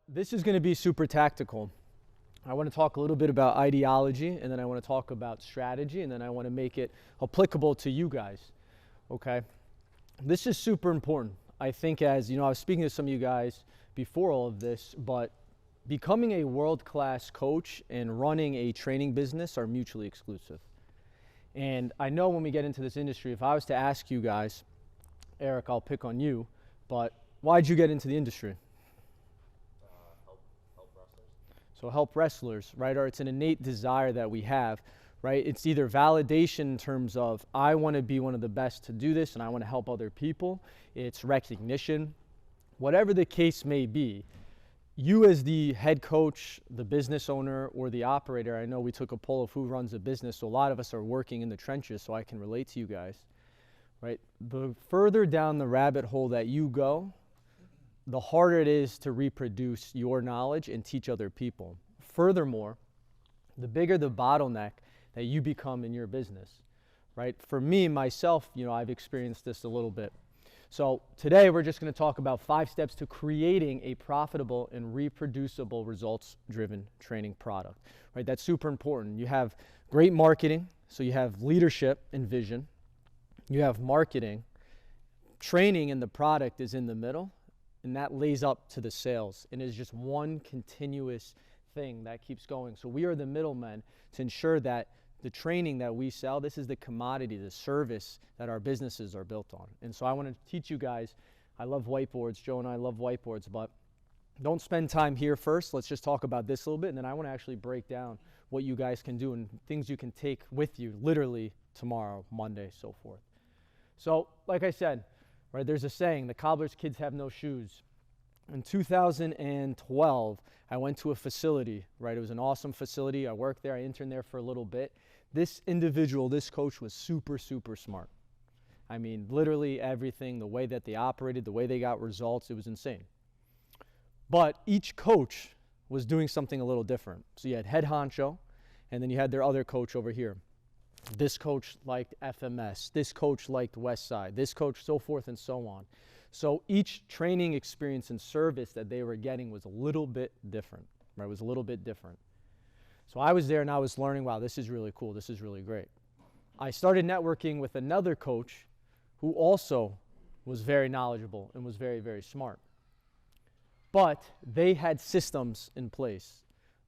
this is going to be super tactical. I want to talk a little bit about ideology, and then I want to talk about strategy, and then I want to make it applicable to you guys, okay? This is super important. I think, as you know, I was speaking to some of you guys before all of this, but becoming a world-class coach and running a training business are mutually exclusive. And I know when we get into this industry, if I was to ask you guys, Eric, I'll pick on you, but why'd you get into the industry? Help wrestlers. So help wrestlers, right? Or it's an innate desire that we have, right? It's either validation in terms of I want to be one of the best to do this and I want to help other people. It's recognition. Whatever the case may be, you as the head coach, the business owner, or the operator, I know we took a poll of who runs a business, so a lot of us are working in the trenches, so I can relate to you guys, right? The further down the rabbit hole that you go, the harder it is to reproduce your knowledge and teach other people. Furthermore, the bigger the bottleneck that you become in your business, right? For me, myself, you know, I've experienced this a little bit. So today we're just going to talk about 5 steps to creating a profitable and reproducible results-driven training product, right? That's super important. You have great marketing, so you have leadership and vision. You have marketing. Training and the product is in the middle, and that lays up to the sales, and is just one continuous thing that keeps going. So we are the middlemen to ensure that the training that we sell, this is the commodity, the service that our businesses are built on. And so I want to teach you guys, I love whiteboards, Joe and I love whiteboards, but don't spend time here first. Let's just talk about this a little bit, and then I want to actually break down what you guys can do and things you can take with you literally tomorrow, Monday, so forth. So like I said, right, there's a saying, the cobbler's kids have no shoes. In 2012, I went to a facility, right? It was an awesome facility. I worked there. I interned there for a little bit. This individual, this coach was super, super smart. I mean, literally everything, the way that they operated, the way they got results, it was insane. But each coach was doing something a little different. So you had head honcho, and then you had their other coach over here. This coach liked FMS. This coach liked Westside. This coach, so forth and so on. So each training experience and service that they were getting was a little bit different, right? It was a little bit different. So I was there and I was learning, wow, this is really cool. This is really great. I started networking with another coach who also was very knowledgeable and was very, very smart. But they had systems in place,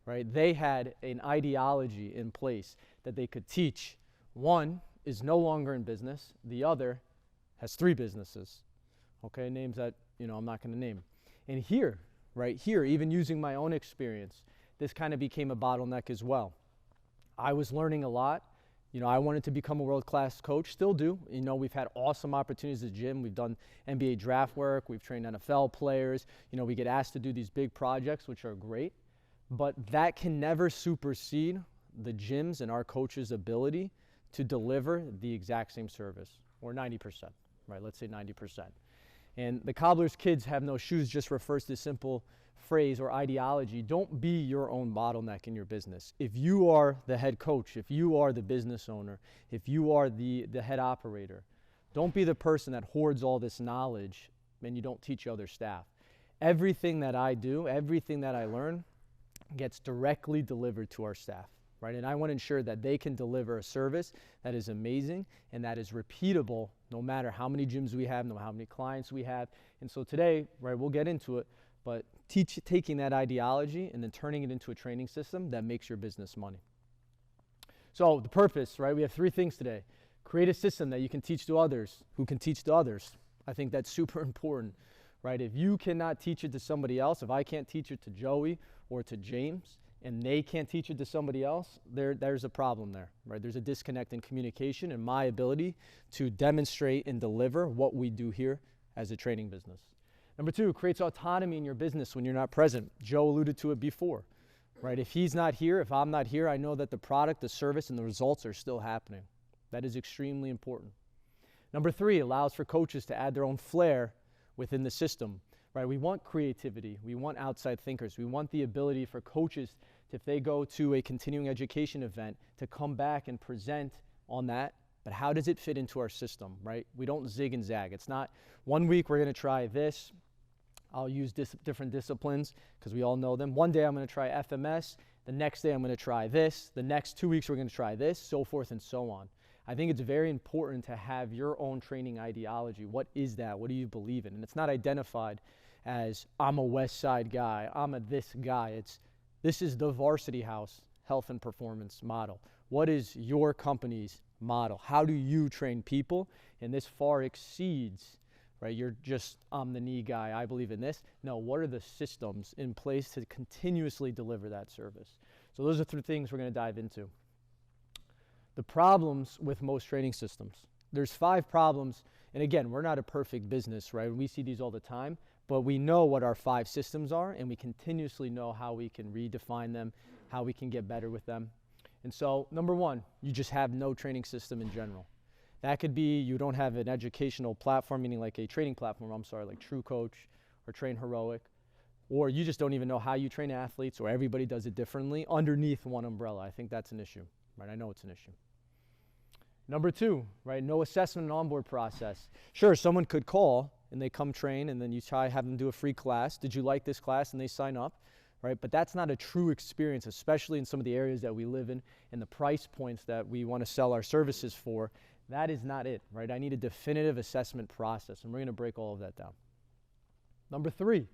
right? They had an ideology in place that they could teach. One is no longer in business. The other has 3 businesses. Okay, names that, you know, I'm not going to name. And here, right here, even using my own experience, this kind of became a bottleneck as well. I was learning a lot. You know, I wanted to become a world-class coach, still do. You know, we've had awesome opportunities at the gym. We've done NBA draft work. We've trained NFL players. You know, we get asked to do these big projects, which are great. But that can never supersede the gym's and our coaches' ability to deliver the exact same service, or 90%, right? Let's say 90%. And the cobbler's kids have no shoes just refers to a simple phrase or ideology. Don't be your own bottleneck in your business. If you are the head coach, if you are the business owner, if you are the head operator, don't be the person that hoards all this knowledge and you don't teach other staff. Everything that I do, everything that I learn gets directly delivered to our staff, right? And I want to ensure that they can deliver a service that is amazing and that is repeatable no matter how many gyms we have, no matter how many clients we have. And so today, right, we'll get into it, but taking that ideology and then turning it into a training system that makes your business money. So the purpose, right, we have 3 things today. Create a system that you can teach to others who can teach to others. I think that's super important, right? If you cannot teach it to somebody else, if I can't teach it to Joey or to James, and they can't teach it to somebody else, there's a problem there, right? There's a disconnect in communication and my ability to demonstrate and deliver what we do here as a training business. Number 2, creates autonomy in your business when you're not present. Joe alluded to it before, right? If he's not here, if I'm not here, I know that the product, the service, and the results are still happening. That is extremely important. Number 3, allows for coaches to add their own flair within the system. Right, we want creativity, we want outside thinkers, we want the ability for coaches, if they go to a continuing education event, to come back and present on that, but how does it fit into our system, right? We don't zig and zag. It's not 1 week we're going to try this, I'll use different disciplines because we all know them. One day I'm going to try FMS. The next day I'm going to try this. The next 2 weeks we're going to try this, so forth and so on. I think it's very important to have your own training ideology. What is that? What do you believe in? And it's not identified as I'm a West Side guy, I'm a this guy. This is the Varsity House health and performance model. What is your company's model? How do you train people? And this far exceeds, right? You're just, I'm the knee guy, I believe in this. No, what are the systems in place to continuously deliver that service? So those are 3 things we're going to dive into. The problems with most training systems. There's 5 problems, and again, we're not a perfect business, right? We see these all the time, but we know what our 5 systems are, and we continuously know how we can redefine them, how we can get better with them. And so, number 1, you just have no training system in general. That could be you don't have an educational platform, meaning like a training platform, like True Coach or Train Heroic, or you just don't even know how you train athletes, or everybody does it differently underneath one umbrella. I think that's an issue, right? I know it's an issue. Number 2, right, no assessment and onboard process. Sure, someone could call and they come train and then you have them do a free class. Did you like this class? And they sign up, right? But that's not a true experience, especially in some of the areas that we live in and the price points that we want to sell our services for. That is not it, right? I need a definitive assessment process, and we're going to break all of that down. Number 3,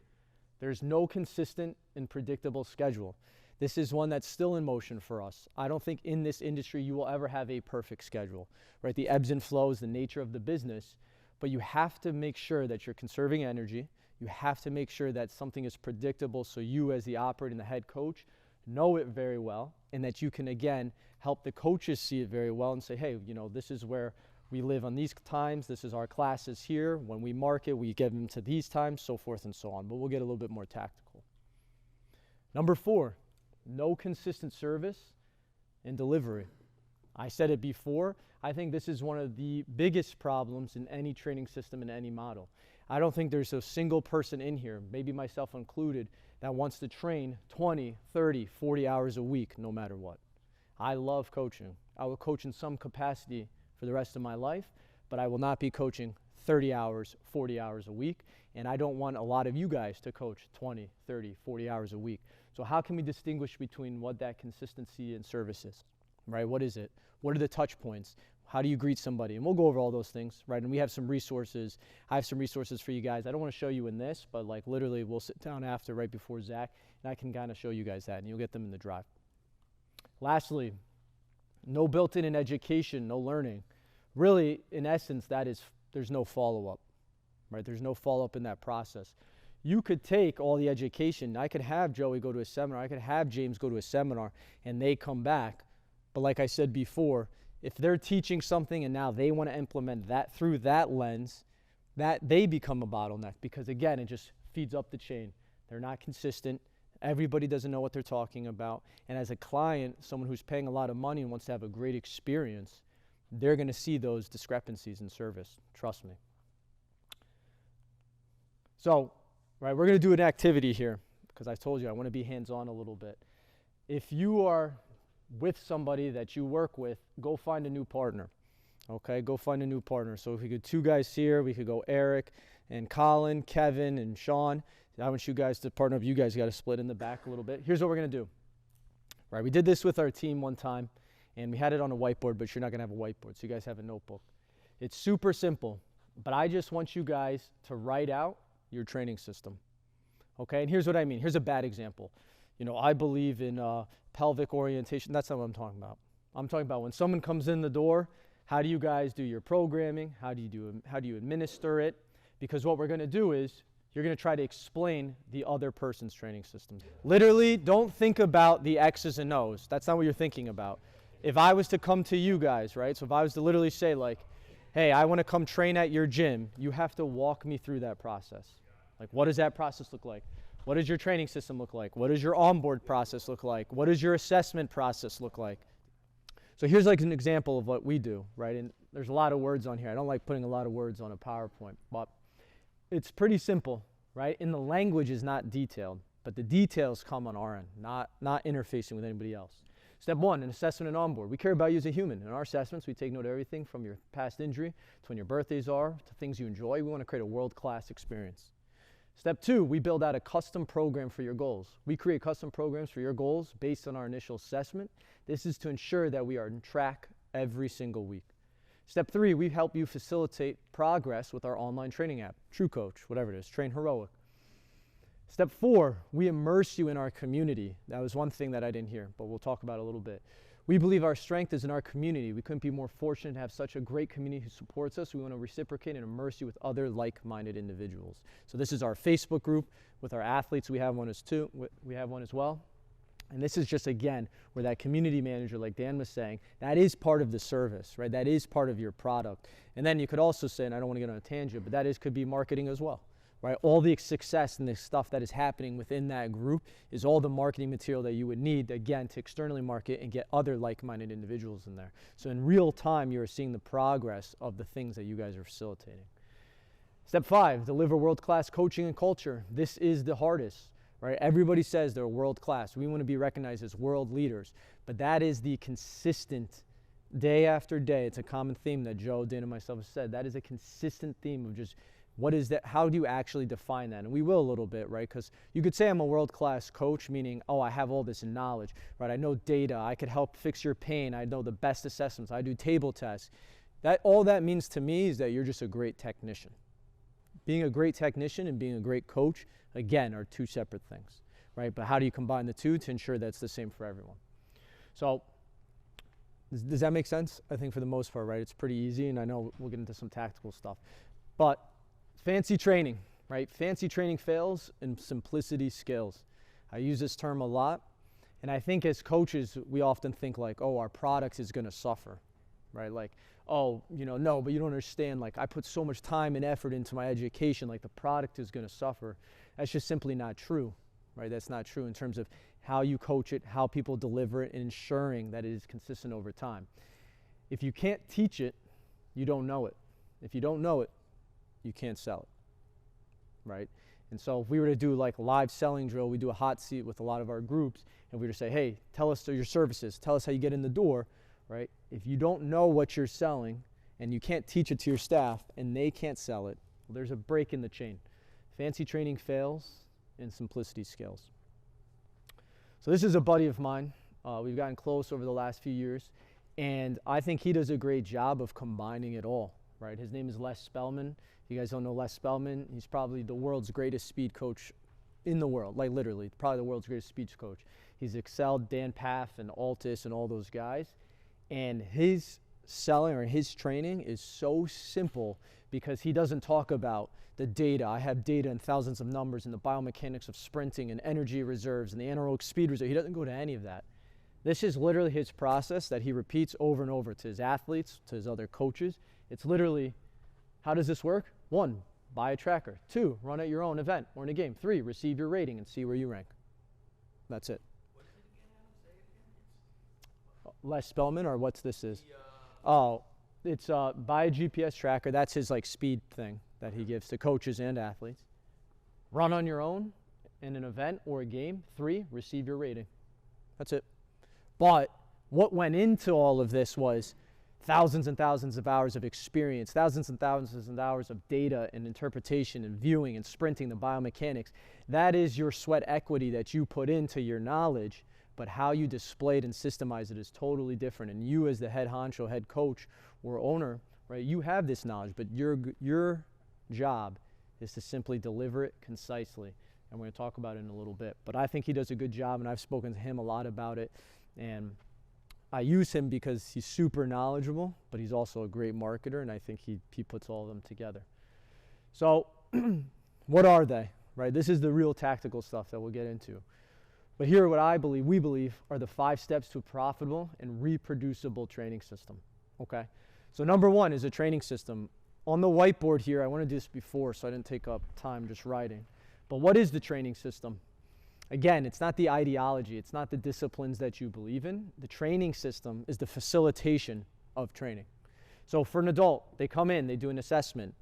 there's no consistent and predictable schedule. This is one that's still in motion for us. I don't think in this industry you will ever have a perfect schedule, right? The ebbs and flows, the nature of the business, but you have to make sure that you're conserving energy. You have to make sure that something is predictable so you as the operator and the head coach know it very well, and that you can, again, help the coaches see it very well and say, hey, this is where we live on these times. This is our classes here. When we market, we get them to these times, so forth and so on. But we'll get a little bit more tactical. Number 4, no consistent service and delivery. I said it before. I think this is one of the biggest problems in any training system, in any model. I don't think there's a single person in here, maybe myself included, that wants to train 20, 30, 40 hours a week, no matter what. I love coaching. I will coach in some capacity for the rest of my life, but I will not be coaching 30 hours, 40 hours a week, and I don't want a lot of you guys to coach 20, 30, 40 hours a week. So how can we distinguish between what that consistency and service is, right? What is it? What are the touch points? How do you greet somebody? And we'll go over all those things, right? And we have some resources. I have some resources for you guys. I don't want to show you in this, but like literally we'll sit down after, right before Zach, and I can kind of show you guys that, and you'll get them in the drive. Lastly, no built-in education, no learning. Really, in essence, there's no follow-up, right? There's no follow-up in that process. You could take all the education. I could have Joey go to a seminar. I could have James go to a seminar, and they come back. But like I said before, if they're teaching something and now they want to implement that through that lens, that they become a bottleneck, because again, it just feeds up the chain. They're not consistent. Everybody doesn't know what they're talking about. And as a client, someone who's paying a lot of money and wants to have a great experience, they're going to see those discrepancies in service. Trust me. So, right, we're going to do an activity here, because I told you I want to be hands-on a little bit. If you are with somebody that you work with, go find a new partner. Okay, go find a new partner. So if we could 2 guys here, we could go Eric and Colin, Kevin and Sean. I want you guys to partner up. You guys got to split in the back a little bit. Here's what we're going to do. Right, we did this with our team one time, and we had it on a whiteboard, but you're not going to have a whiteboard, so you guys have a notebook. It's super simple, but I just want you guys to write out your training system. Okay, and here's what I mean. Here's a bad example. I believe in pelvic orientation. That's not what I'm talking about. I'm talking about when someone comes in the door, how do you guys do your programming? How do you administer it? Because what we're going to do is you're going to try to explain the other person's training system. Literally, don't think about the X's and O's. That's not what you're thinking about. If I was to come to you guys, right? So if I was to literally say like, hey, I want to come train at your gym, you have to walk me through that process. Like, what does that process look like? What does your training system look like? What does your onboard process look like? What does your assessment process look like? So here's like an example of what we do, right? And there's a lot of words on here. I don't like putting a lot of words on a PowerPoint, but it's pretty simple, right? And the language is not detailed, but the details come on our end, not interfacing with anybody else. Step 1, an assessment and onboard. We care about you as a human. In our assessments, we take note of everything from your past injury to when your birthdays are to things you enjoy. We want to create a world-class experience. Step 2, we build out a custom program for your goals. We create custom programs for your goals based on our initial assessment. This is to ensure that we are on track every single week. Step 3, we help you facilitate progress with our online training app, True Coach, whatever it is, Train Heroic. Step 4, we immerse you in our community. That was one thing that I didn't hear, but we'll talk about it a little bit. We believe our strength is in our community. We couldn't be more fortunate to have such a great community who supports us. We want to reciprocate and immerse you with other like-minded individuals. So this is our Facebook group with our athletes. We have one as well. And this is just, again, where that community manager, like Dan was saying, that is part of the service, right? That is part of your product. And then you could also say, and I don't want to get on a tangent, but that could be marketing as well. Right? All the success and the stuff that is happening within that group is all the marketing material that you would need, again, to externally market and get other like-minded individuals in there. So in real time, you're seeing the progress of the things that you guys are facilitating. Step 5, deliver world-class coaching and culture. This is the hardest, right? Everybody says they're world-class. We want to be recognized as world leaders, but that is the consistent day after day. It's a common theme that Joe, Dan, and myself have said. That is a consistent theme of just what is that? How do you actually define that? And we will a little bit, right? Because you could say I'm a world-class coach, meaning, oh, I have all this knowledge, right? I know data. I could help fix your pain. I know the best assessments. I do table tests. All that means to me is that you're just a great technician. Being a great technician and being a great coach, again, are two separate things, right? But how do you combine the two to ensure that's the same for everyone? So does that make sense? I think for the most part, right? It's pretty easy, and I know we'll get into some tactical stuff. But fancy training, right? Fancy training fails and simplicity scales. I use this term a lot, and I think as coaches, we often think like, oh, our product is going to suffer, right? Like, oh, no, but you don't understand, like, I put so much time and effort into my education, like the product is going to suffer. That's just simply not true, right? That's not true in terms of how you coach it, how people deliver it, and ensuring that it is consistent over time. If you can't teach it, you don't know it. If you don't know it, you can't sell it, right? And so if we were to do like a live selling drill, we do a hot seat with a lot of our groups, and we were to say, hey, tell us your services, tell us how you get in the door, right? If you don't know what you're selling and you can't teach it to your staff and they can't sell it, well, there's a break in the chain. Fancy training fails and simplicity scales. So this is a buddy of mine. We've gotten close over the last few years, and I think he does a great job of combining it all, right? His name is Les Spellman. If you guys don't know Les Spellman, he's probably the world's greatest speed coach in the world, like literally, probably the world's greatest speed coach. He's excelled Dan Paff and Altus and all those guys. And his selling or his training is so simple because he doesn't talk about the data. I have data and thousands of numbers and the biomechanics of sprinting and energy reserves and the anaerobic speed reserve. He doesn't go to any of that. This is literally his process that he repeats over and over to his athletes, to his other coaches. It's literally, how does this work? 1, buy a tracker. 2, run at your own event or in a game. 3, receive your rating and see where you rank. That's it. What is it again, Adam? Say it again. Les Spellman, or what's this is? It's buy a GPS tracker. That's his like speed thing that he gives to coaches and athletes. Run on your own in an event or a game. 3, receive your rating. That's it. But what went into all of this was thousands and thousands of hours of experience, thousands and thousands of hours of data and interpretation and viewing and sprinting the biomechanics. That is your sweat equity that you put into your knowledge, but how you display it and systemize it is totally different. And you as the head honcho, head coach, or owner, right, you have this knowledge, but your job is to simply deliver it concisely. And we're going to talk about it in a little bit. But I think he does a good job, and I've spoken to him a lot about it. And I use him because he's super knowledgeable, but he's also a great marketer, and I think he puts all of them together. So what are they, right? This is the real tactical stuff that we'll get into. But here, what we believe, are the 5 steps to a profitable and reproducible training system, okay? So number 1 is a training system. On the whiteboard here, I want to do this before, so I didn't take up time just writing. But what is the training system? Again, it's not the ideology. It's not the disciplines that you believe in. The training system is the facilitation of training. So for an adult, they come in, they do an assessment,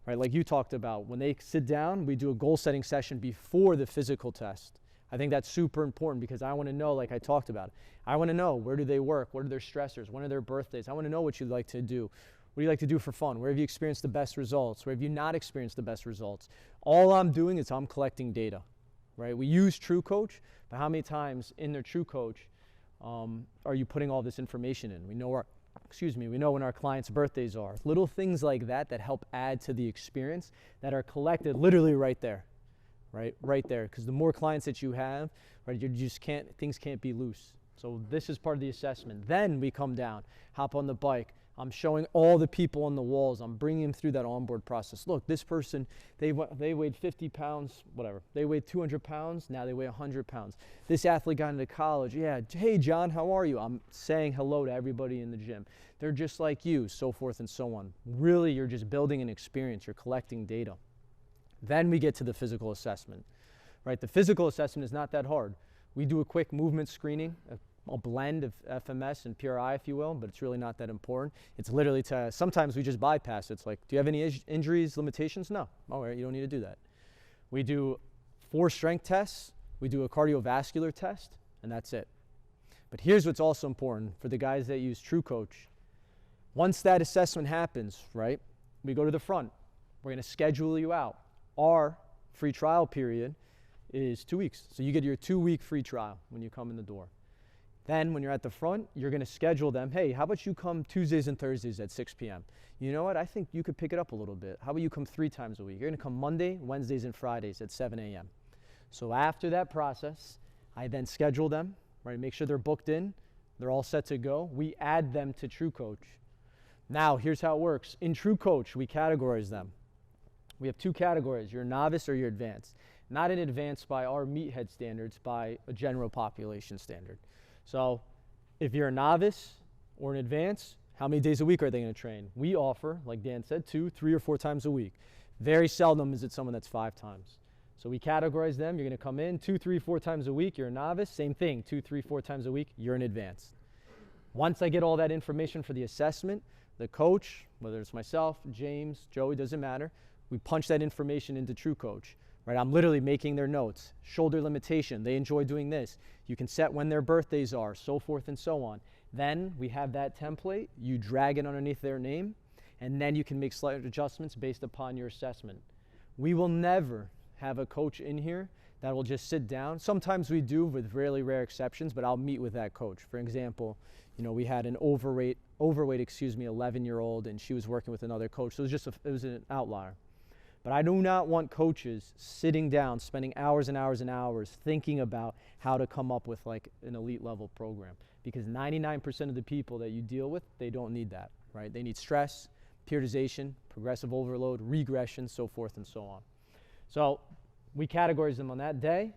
right? Like you talked about. When they sit down, we do a goal-setting session before the physical test. I think that's super important because I want to know, like I talked about, I want to know where do they work, what are their stressors, when are their birthdays. I want to know what you like to do. What do you like to do for fun? Where have you experienced the best results? Where have you not experienced the best results? All I'm doing is I'm collecting data, right? We use TrueCoach, but how many times in their TrueCoach are you putting all this information in? We know we know when our clients' birthdays are. Little things like that that help add to the experience that are collected literally right there, right? Right there, because the more clients that you have, right, things can't be loose. So this is part of the assessment. Then we come down, hop on the bike. I'm showing all the people on the walls. I'm bringing them through that onboard process. Look, this person, they weighed 50 pounds, whatever. They weighed 200 pounds, now they weigh 100 pounds. This athlete got into college. Yeah, hey, John, how are you? I'm saying hello to everybody in the gym. They're just like you, so forth and so on. Really, you're just building an experience. You're collecting data. Then we get to the physical assessment, right? The physical assessment is not that hard. We do a quick movement screening, a blend of FMS and PRI, if you will, but it's really not that important. It's literally sometimes we just bypass it. It's like, do you have any injuries, limitations? No. All right, you don't need to do that. We do 4 strength tests. We do a cardiovascular test, and that's it. But here's what's also important for the guys that use TrueCoach. Once that assessment happens, right, we go to the front. We're going to schedule you out. Our free trial period is 2 weeks. So you get your 2-week free trial when you come in the door. Then when you're at the front, you're going to schedule them. Hey, how about you come Tuesdays and Thursdays at 6 p.m.? You know what? I think you could pick it up a little bit. How about you come 3 times a week? You're going to come Monday, Wednesdays, and Fridays at 7 a.m. So after that process, I then schedule them, right? Make sure they're booked in. They're all set to go. We add them to TrueCoach. Now, here's how it works. In TrueCoach, we categorize them. We have 2 categories. You're a novice or you're advanced. Not in advanced by our meathead standards, by a general population standard. So if you're a novice or an advanced, how many days a week are they going to train? We offer, like Dan said, 2, 3, or 4 times a week. Very seldom is it someone that's 5 times. So we categorize them. You're going to come in 2, 3, 4 times a week. You're a novice. Same thing, 2, 3, 4 times a week. You're an advanced. Once I get all that information for the assessment, the coach, whether it's myself, James, Joey, doesn't matter, we punch that information into TrueCoach. Right, I'm literally making their notes. Shoulder limitation, they enjoy doing this. You can set when their birthdays are, so forth and so on. Then we have that template, you drag it underneath their name, and then you can make slight adjustments based upon your assessment. We will never have a coach in here that will just sit down. Sometimes we do with really rare exceptions, but I'll meet with that coach. For example, you know, we had an overweight 11-year-old, and she was working with another coach. So it was an outlier. But I do not want coaches sitting down, spending hours and hours and hours thinking about how to come up with like an elite level program. Because 99% of the people that you deal with, they don't need that, right? They need stress, periodization, progressive overload, regression, so forth and so on. So we categorize them on that day.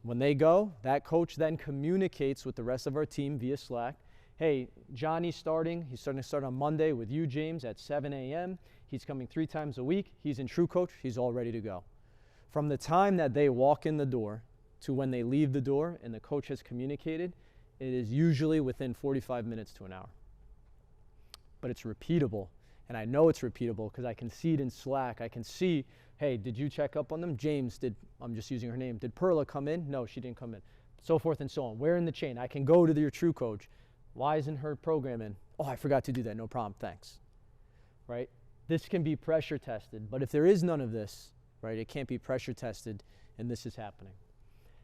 When they go, that coach then communicates with the rest of our team via Slack. Hey, Johnny's starting. He's starting to start on Monday with you, James, at 7 a.m. He's coming 3 times a week. He's in TrueCoach. He's all ready to go. From the time that they walk in the door to when they leave the door and the coach has communicated, it is usually within 45 minutes to an hour. But it's repeatable. And I know it's repeatable because I can see it in Slack. I can see, hey, did you check up on them? James, I'm just using her name. Did Perla come in? No, she didn't come in. So forth and so on. Where in the chain? I can go to your TrueCoach. Why isn't her program in? Oh, I forgot to do that. No problem. Thanks. Right? This can be pressure tested, but if there is none of this, right, it can't be pressure tested, and this is happening.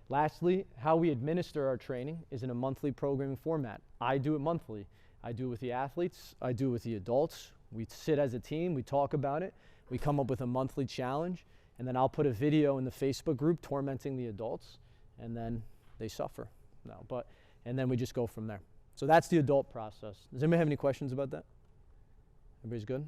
Lastly, how we administer our training is in a monthly programming format. I do it monthly. I do it with the athletes. I do it with the adults. We sit as a team. We talk about it. We come up with a monthly challenge, and then I'll put a video in the Facebook group tormenting the adults, and then they suffer. And then we just go from there. So that's the adult process. Does anybody have any questions about that? Everybody's good?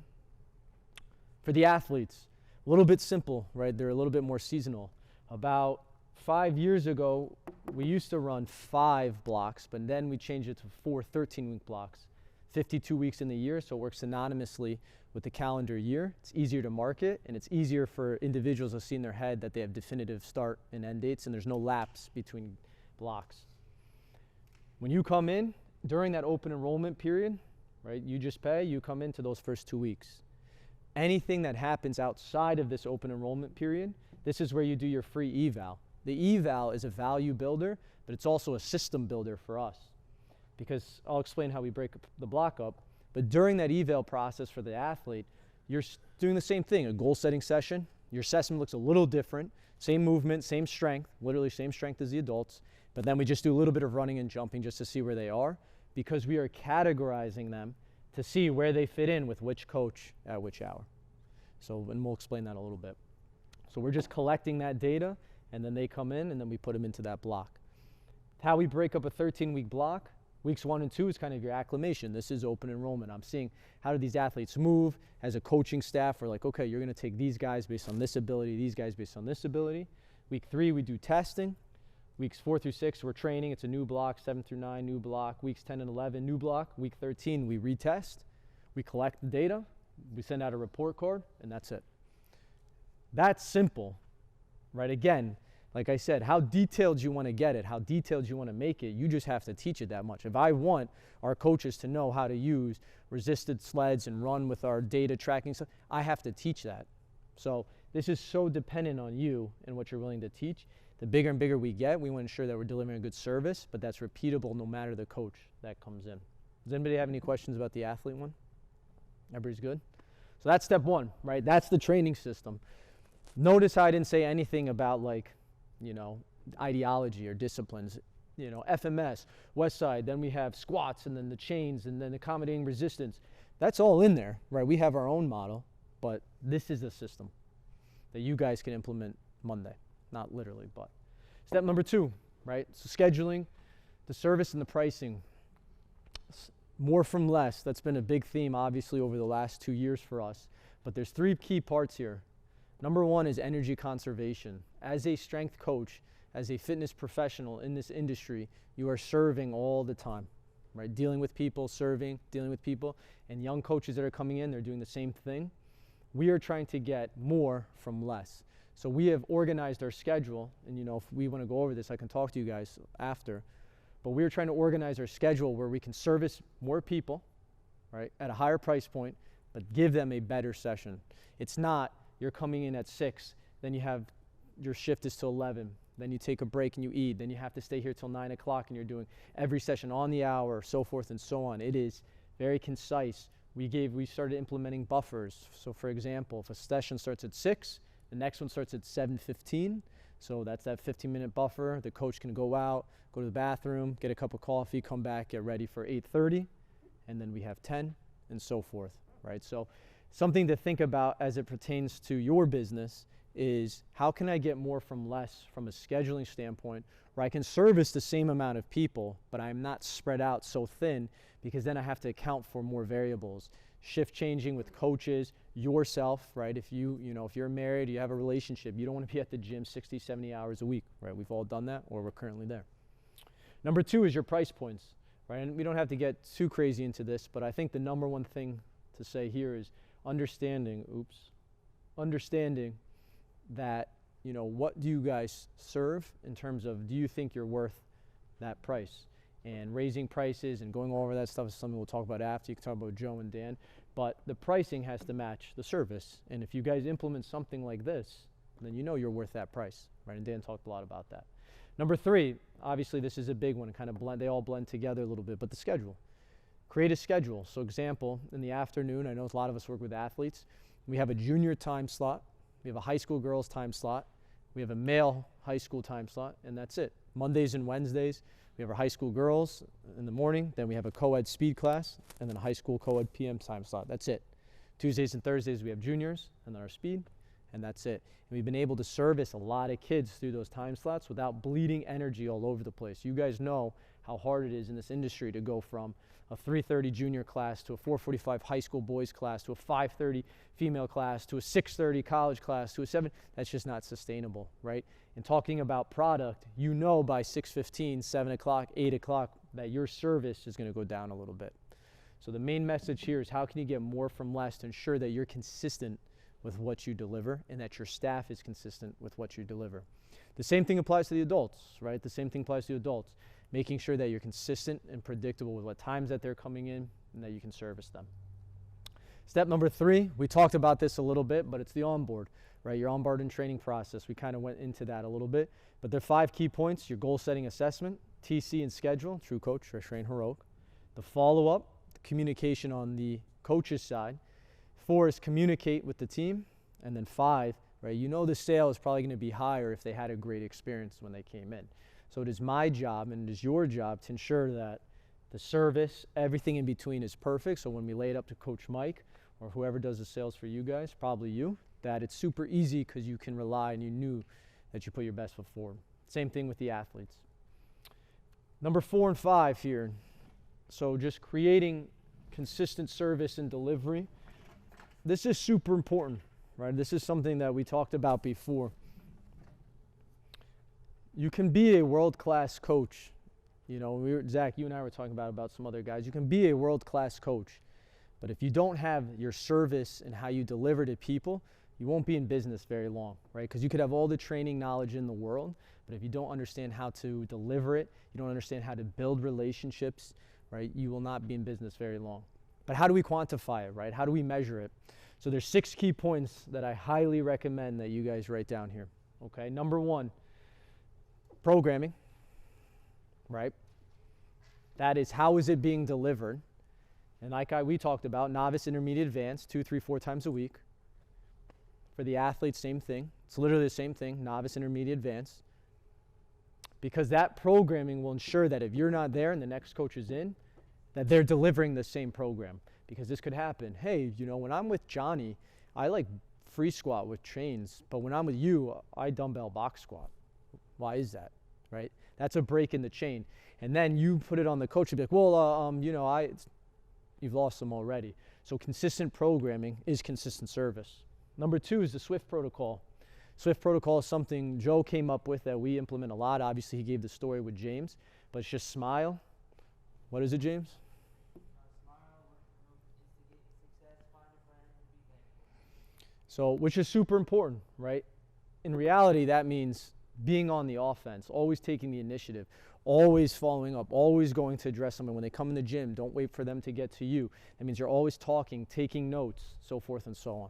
For the athletes, a little bit simple, right? They're a little bit more seasonal. About 5 years ago, we used to run 5 blocks, but then we changed it to 4 13-week blocks. 52 weeks in the year, so it works synonymously with the calendar year. It's easier to market, and it's easier for individuals to see in their head that they have definitive start and end dates, and there's no lapse between blocks. When you come in, during that open enrollment period, right, you just pay, you come into those first 2 weeks. Anything that happens outside of this open enrollment period, this is where you do your free eval. The eval is a value builder, but it's also a system builder for us. Because I'll explain how we break the block up, but during that eval process for the athlete, you're doing the same thing, a goal setting session, Your assessment looks a little different. Same movement, same strength, literally same strength as the adults, but then we just do a little bit of running and jumping just to see where they are, because we are categorizing them to see where they fit in with which coach at which hour. So, and we'll explain that a little bit. So we're just collecting that data, and then they come in, and then we put them into that block. How we break up a 13-week block, weeks 1 and 2 is kind of your acclimation. This is open enrollment. I'm seeing how do these athletes move. As a coaching staff, we're like, okay, you're going to take these guys based on this ability, these guys based on this ability. Week 3, we do testing. Weeks 4 through 6, we're training. It's a new block. 7 through 9, new block. Weeks 10 and 11, new block. Week 13, we retest. We collect the data. We send out a report card, and that's it. That's simple, right? Again, like I said, how detailed you want to get it, how detailed you want to make it, you just have to teach it that much. If I want our coaches to know how to use resisted sleds and run with our data tracking stuff, I have to teach that. So this is so dependent on you and what you're willing to teach. The bigger and bigger we get, we want to ensure that we're delivering a good service, but that's repeatable no matter the coach that comes in. Does anybody have any questions about the athlete one? Everybody's good? So that's step 1, right? That's the training system. Notice how I didn't say anything about, like, you know, ideology or disciplines. You know, FMS, West Side, then we have squats, and then the chains, and then accommodating resistance. That's all in there, right? We have our own model, but this is a system that you guys can implement Monday. Not literally, but. Step number 2, right? So scheduling, the service and the pricing. More from less. That's been a big theme, obviously, over the last 2 years for us. But there's 3 key parts here. Number 1 is energy conservation. As a strength coach, as a fitness professional in this industry, you are serving all the time, right? Dealing with people, serving, dealing with people. And young coaches that are coming in, they're doing the same thing. We are trying to get more from less. So we have organized our schedule, and you know, if we want to go over this, I can talk to you guys after. But we're trying to organize our schedule where we can service more people, right, at a higher price point, but give them a better session. It's not you're coming in at 6, then you have your shift is till 11, then you take a break and you eat, then you have to stay here till 9 o'clock and you're doing every session on the hour, so forth and so on. It is very concise. We started implementing buffers. So for example, if a session starts at 6, the next one starts at 7:15. So that's that 15-minute buffer. The coach can go out, go to the bathroom, get a cup of coffee, come back, get ready for 8:30, and then we have 10 and so forth, right? So something to think about as it pertains to your business is how can I get more from less from a scheduling standpoint, where I can service the same amount of people, but I'm not spread out so thin, because then I have to account for more variables. Shift changing with coaches, yourself, right? If if you're married, you have a relationship, you don't want to be at the gym 60, 70 hours a week, right? We've all done that, or we're currently there. Number 2 is your price points, right? And we don't have to get too crazy into this, but I think the number 1 thing to say here is understanding that, you know, what do you guys serve in terms of, do you think you're worth that price? And raising prices and going over that stuff is something we'll talk about after. You can talk about Joe and Dan, but the pricing has to match the service. And if you guys implement something like this, then you know you're worth that price, right? And Dan talked a lot about that. Number 3, obviously this is a big one, kind of blend, they all blend together a little bit, but the schedule. Create a schedule. So example, in the afternoon, I know a lot of us work with athletes, we have a junior time slot, we have a high school girls time slot, we have a male high school time slot, and that's it. Mondays and Wednesdays, we have our high school girls in the morning, then we have a co-ed speed class, and then a high school co-ed PM time slot. That's it. Tuesdays and Thursdays, we have juniors, and then our speed, and that's it. And we've been able to service a lot of kids through those time slots without bleeding energy all over the place. You guys know how hard it is in this industry to go from a 3:30 junior class to a 4:45 high school boys class to a 5:30 female class to a 6:30 college class to a 7. That's just not sustainable, right? And talking about product, you know by 6:15, 7 o'clock, 8 o'clock that your service is going to go down a little bit. So the main message here is how can you get more from less to ensure that you're consistent with what you deliver and that your staff is consistent with what you deliver. The same thing applies to the adults, right? The same thing applies to the adults. Making sure that you're consistent and predictable with what times that they're coming in and that you can service them. Step number 3, we talked about this a little bit, but it's the onboard, right? Your onboard and training process. We kind of went into that a little bit, but there are 5 key points: your goal setting assessment, TC and schedule, true coach, train heroic. The follow-up, the communication on the coach's side. 4 is communicate with the team. And then 5, right? You know the sale is probably going to be higher if they had a great experience when they came in. So it is my job and it is your job to ensure that the service, everything in between is perfect. So when we lay it up to Coach Mike or whoever does the sales for you guys, probably you, that it's super easy because you can rely and you knew that you put your best foot forward. Same thing with the athletes. Number 4 and 5 here. So just creating consistent service and delivery. This is super important, right? This is something that we talked about before. You can be a world-class coach. You know, Zach, you and I were talking about some other guys. You can be a world-class coach, but if you don't have your service and how you deliver to people, you won't be in business very long, right? Because you could have all the training knowledge in the world, but if you don't understand how to deliver it, you don't understand how to build relationships, right? You will not be in business very long. But how do we quantify it, right? How do we measure it? So there's 6 key points that I highly recommend that you guys write down here, okay? Number 1, programming, right? That is, how is it being delivered? And like we talked about, novice, intermediate, advanced, 2, 3, 4 times a week. For the athletes, same thing. It's literally the same thing, novice, intermediate, advanced. Because that programming will ensure that if you're not there and the next coach is in, that they're delivering the same program. Because this could happen. Hey, you know, when I'm with Johnny, I like free squat with chains, but when I'm with you, I dumbbell box squat. Why is that, right? That's a break in the chain. And then you put it on the coach and be like, well, you know, you've lost them already. So consistent programming is consistent service. Number 2 is the SWIFT protocol. SWIFT protocol is something Joe came up with that we implement a lot. Obviously, he gave the story with James, but it's just smile. What is it, James? So, which is super important, right? In reality, that means being on the offense, always taking the initiative, always following up, always going to address someone. When they come in the gym, don't wait for them to get to you. That means you're always talking, taking notes, so forth and so on.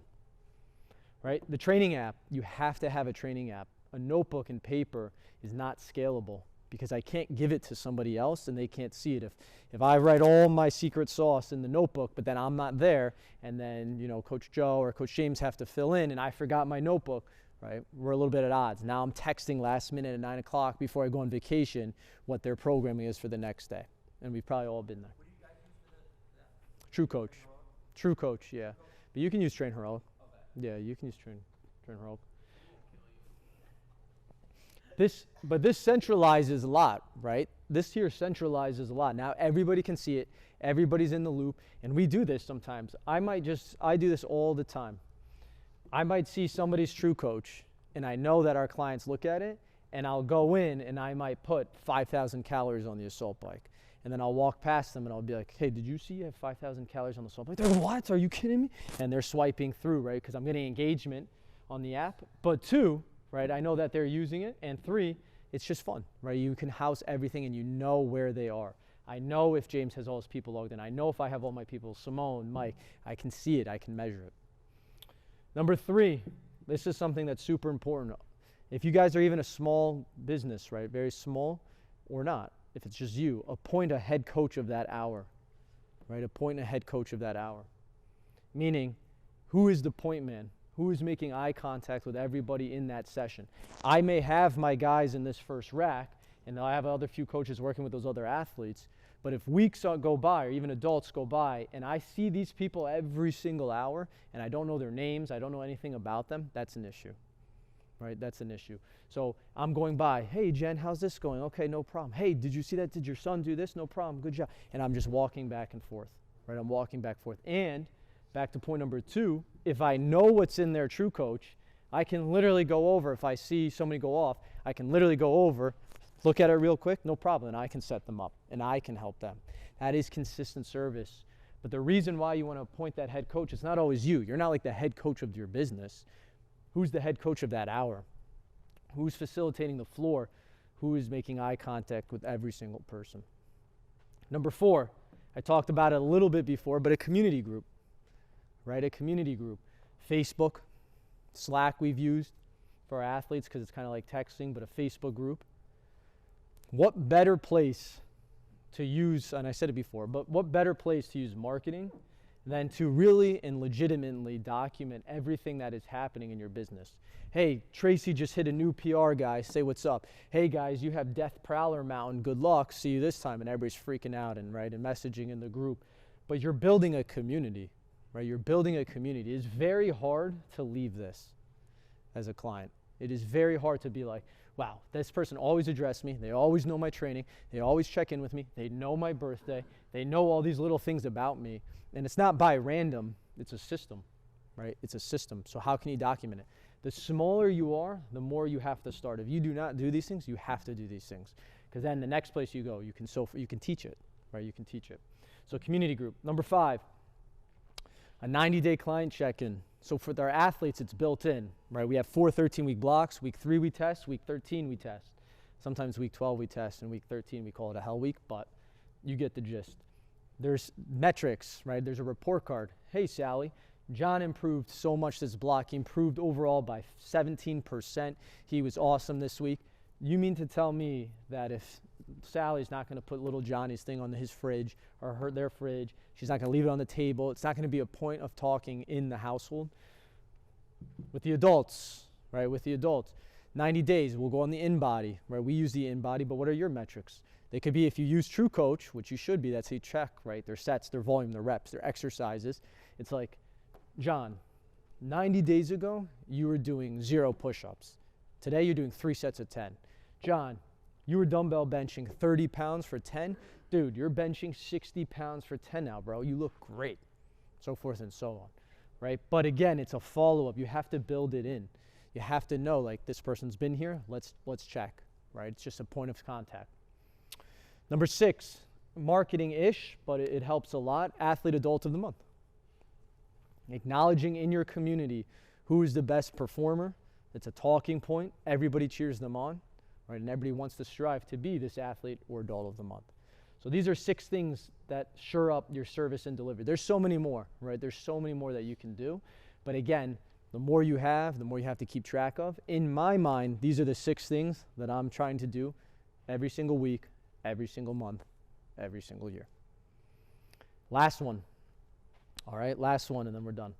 Right? The training app, you have to have a training app. A notebook and paper is not scalable because I can't give it to somebody else and they can't see it. If I write all my secret sauce in the notebook, but then I'm not there, and then, you know, Coach Joe or Coach James have to fill in and I forgot my notebook, right? We're a little bit at odds. Now I'm texting last minute at 9 o'clock before I go on vacation what their programming is for the next day. And we've probably all been there. What do you guys use for that? True Coach. True Coach, yeah. But you can use Train Heroic. Yeah, you can use Train Heroic. But this centralizes a lot, right? This here centralizes a lot. Now everybody can see it. Everybody's in the loop. And we do this sometimes. I do this all the time. I might see somebody's True Coach, and I know that our clients look at it, and I'll go in and I might put 5,000 calories on the assault bike. And then I'll walk past them and I'll be like, hey, did you see you have 5,000 calories on the assault bike? They're like, what? Are you kidding me? And they're swiping through, right? Because I'm getting engagement on the app. But 2, right, I know that they're using it. And 3, it's just fun, right? You can house everything and you know where they are. I know if James has all his people logged in. I know if I have all my people, Simone, Mike, I can see it. I can measure it. Number 3, this is something that's super important. If you guys are even a small business, right, very small or not, if it's just you, appoint a head coach of that hour, right? Appoint a head coach of that hour. Meaning, who is the point man? Who is making eye contact with everybody in that session? I may have my guys in this first rack, and I have other few coaches working with those other athletes, but if weeks go by, or even adults go by, and I see these people every single hour, and I don't know their names, I don't know anything about them, that's an issue. Right, that's an issue. So I'm going by, hey Jen, how's this going? Okay, no problem. Hey, did you see that? Did your son do this? No problem, good job. And I'm just walking back and forth, right? I'm walking back and forth. And back to point number 2, if I know what's in their True Coach, I can literally go over, if I see somebody go off, I can literally go over, look at it real quick, no problem, and I can set them up, and I can help them. That is consistent service. But the reason why you want to appoint that head coach, it's not always you. You're not like the head coach of your business. Who's the head coach of that hour? Who's facilitating the floor? Who is making eye contact with every single person? Number 4, I talked about it a little bit before, but a community group, right? A community group. Facebook, Slack we've used for our athletes because it's kind of like texting, but a Facebook group. What better place to use, and I said it before, but what better place to use marketing than to really and legitimately document everything that is happening in your business. Hey, Tracy just hit a new PR guy, say what's up. Hey guys, you have Death Prowler Mountain, good luck, see you this time. And everybody's freaking out and messaging in the group. But you're building a community, right? You're building a community. It's very hard to leave this as a client. It is very hard to be like, wow, this person always addressed me. They always know my training. They always check in with me. They know my birthday. They know all these little things about me. And it's not by random. It's a system, right? It's a system. So how can you document it? The smaller you are, the more you have to start. If you do not do these things, you have to do these things. Because then the next place you go, you can teach it, right? You can teach it. So community group. Number 5, a 90-day client check-in. So for our athletes, it's built in, right? We have 4 13-week blocks. Week 3 we test. Week 13 we test. Sometimes week 12 we test, and week 13 we call it a hell week, but you get the gist. There's metrics, right? There's a report card. Hey, Sally, John improved so much this block. He improved overall by 17%. He was awesome this week. You mean to tell me that if Sally's not going to put little Johnny's thing on his fridge or their fridge, she's not going to leave it on the table, it's not going to be a point of talking in the household? With the adults, right? With the adults, 90 days, we'll go on the in-body, right? We use the in-body, but what are your metrics? They could be if you use True Coach, which you should be, that's how you check, right? Their sets, their volume, their reps, their exercises. It's like, John, 90 days ago, you were doing 0 push-ups. Today, you're doing 3 sets of 10. John, you were dumbbell benching 30 pounds for 10. Dude, you're benching 60 pounds for 10 now, bro. You look great. So forth and so on, right? But again, it's a follow-up. You have to build it in. You have to know, like, this person's been here. Let's check, right? It's just a point of contact. Number 6, marketing-ish, but it helps a lot, Athlete Adult of the Month. Acknowledging in your community who is the best performer. It's a talking point. Everybody cheers them on, right? And everybody wants to strive to be this athlete or adult of the month. So these are 6 things that shore up your service and delivery. There's so many more, right? There's so many more that you can do. But again, the more you have, the more you have to keep track of. In my mind, these are the 6 things that I'm trying to do every single week, every single month, every single year. Last one. All right, last one, and then we're done.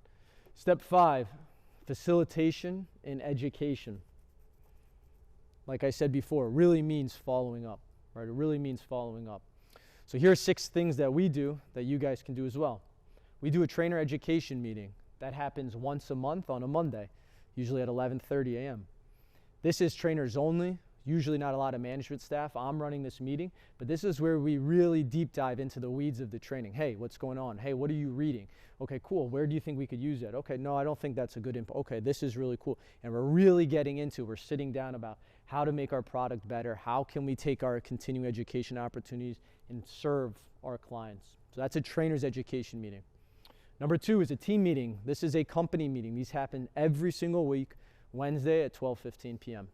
Step 5, facilitation and education. Like I said before, really means following up, right? It really means following up. So here are 6 things that we do that you guys can do as well. We do a trainer education meeting. That happens once a month on a Monday, usually at 11:30 a.m. This is trainers only, usually not a lot of management staff. I'm running this meeting, but this is where we really deep dive into the weeds of the training. Hey, what's going on? Hey, what are you reading? Okay, cool. Where do you think we could use that? Okay, no, I don't think that's a good input. Okay, this is really cool. And we're really getting into, we're sitting down about how to make our product better. How can we take our continuing education opportunities and serve our clients? So that's a trainer's education meeting. Number 2 is a team meeting. This is a company meeting. These happen every single week, Wednesday at 12:15 p.m.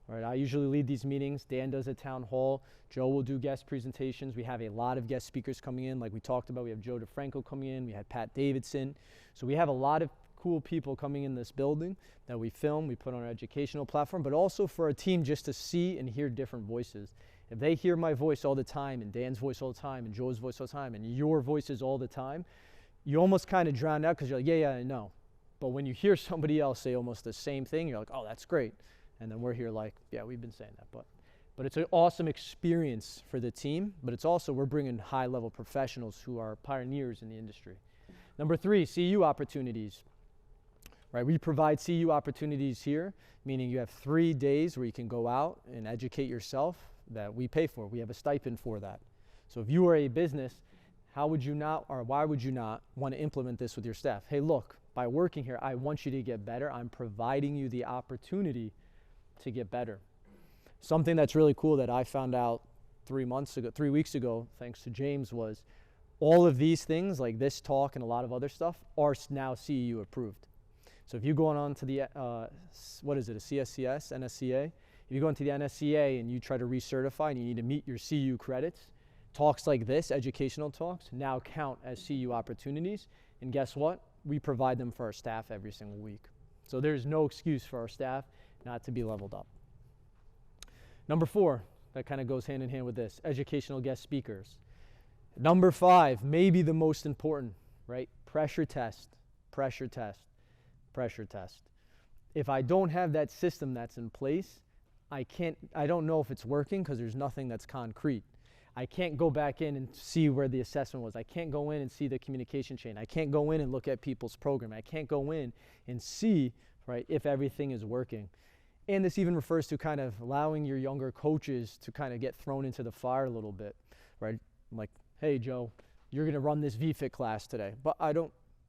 All right, I usually lead these meetings. Dan does a town hall. Joe will do guest presentations. We have a lot of guest speakers coming in. Like we talked about, we have Joe DeFranco coming in. We had Pat Davidson. So we have a lot of cool people coming in this building that we film, we put on our educational platform, but also for our team just to see and hear different voices. If they hear my voice all the time and Dan's voice all the time and Joe's voice all the time and your voices all the time, you almost kind of drown out because you're like, yeah, I know. But when you hear somebody else say almost the same thing, you're like, oh, that's great. And then we're here like, yeah, we've been saying that. But it's an awesome experience for the team, but it's also, we're bringing high-level professionals who are pioneers in the industry. Number 3, CU opportunities. Right, we provide CU opportunities here, meaning you have 3 days where you can go out and educate yourself that we pay for. We have a stipend for that. So if you are a business, how would you not, or why would you not want to implement this with your staff? Hey, look, by working here, I want you to get better. I'm providing you the opportunity to get better. Something that's really cool that I found out 3 weeks ago, thanks to James, was all of these things, like this talk and a lot of other stuff, are now CEU approved. So if you go on to the, a CSCS, NSCA, if you go into the NSCA and you try to recertify and you need to meet your CU credits, talks like this, educational talks, now count as CU opportunities. And guess what? We provide them for our staff every single week. So there's no excuse for our staff not to be leveled up. Number 4, that kind of goes hand in hand with this, educational guest speakers. Number 5, maybe the most important, right? Pressure test, pressure test, pressure test. If I don't have that system that's in place, I don't know if it's working because there's nothing that's concrete. I can't go back in and see where the assessment was. I can't go in and see the communication chain. I can't go in and look at people's program. I can't go in and see, right, if everything is working. And this even refers to kind of allowing your younger coaches to kind of get thrown into the fire a little bit, right? Like, hey, Joe, you're going to run this VFit class today, but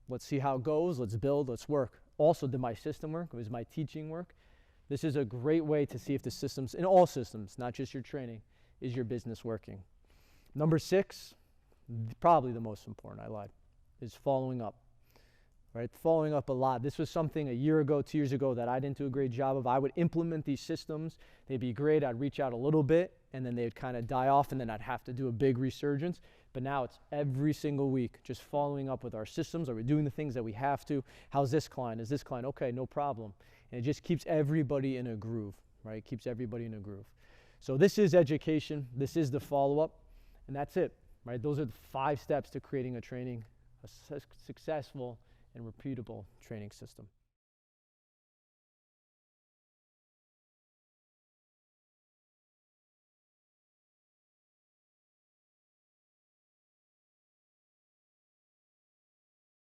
let's see how it goes. Let's build, let's work. Also, did my system work? Was my teaching work? This is a great way to see if the systems, in all systems, not just your training, is your business working. Number 6, probably the most important, I lied, is following up. Right, following up a lot. This was something a year ago, 2 years ago that I didn't do a great job of. I would implement these systems. They'd be great. I'd reach out a little bit, and then they'd kind of die off, and then I'd have to do a big resurgence. But now it's every single week, just following up with our systems. Are we doing the things that we have to? How's this client? Is this client? Okay, no problem. And it just keeps everybody in a groove, right? It keeps everybody in a groove. So this is education. This is the follow-up, and that's it, right? Those are the 5 steps to creating a successful and repeatable training system.